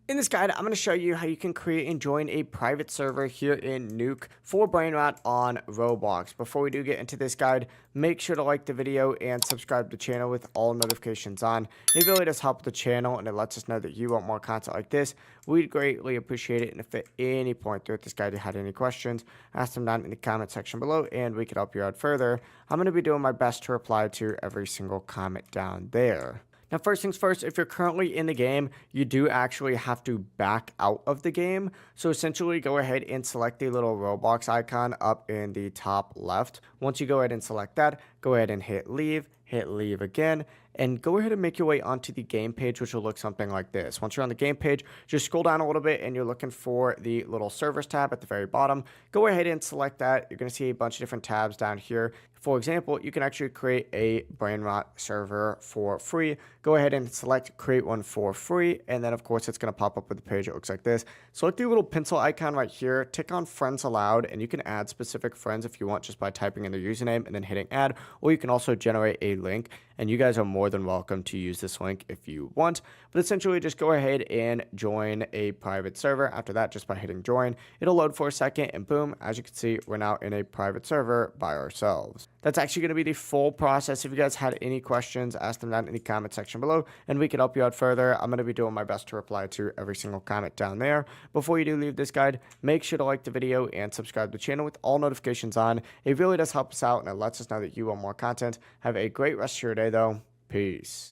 In this guide, I'm going to show you how you can create and join a private server here in Nuke for Brainrot on Roblox. Before we do get into this guide, make sure to like the video and subscribe to the channel with all notifications on. It really does help the channel and it lets us know that you want more content like this. We'd greatly appreciate it. And if at any point throughout this guide you had any questions, ask them down in the comment section below and we could help you out further. I'm going to be doing my best to reply to every single comment down there. Now, first things first, if you're currently in the game, you do actually have to back out of the game. So essentially, go ahead and select the little Roblox icon up in the top left. Once you go ahead and select that, go ahead and hit leave again, and go ahead and make your way onto the game page, which will look something like this. Once you're on the game page, just scroll down a little bit and you're looking for the little servers tab at the very bottom. Go ahead and select that. You're going to see a bunch of different tabs down here. For example, you can actually create a Brainrot server for free. Go ahead and select create one for free. And then of course, it's going to pop up with a page that looks like this. Select the little pencil icon right here, tick on friends allowed, and you can add specific friends if you want just by typing in their username and then hitting add, or you can also generate a link, and you guys are more than welcome to use this link if you want. But essentially, just go ahead and join a private server. After that, just by hitting join, it'll load for a second, and boom, as you can see, we're now in a private server by ourselves. That's actually going to be the full process. If you guys had any questions, ask them down in the comment section below, and we can help you out further. I'm going to be doing my best to reply to every single comment down there. Before you do leave this guide, make sure to like the video and subscribe to the channel with all notifications on. It really does help us out, and it lets us know that you want more content. Have a great rest of your day, though. Peace.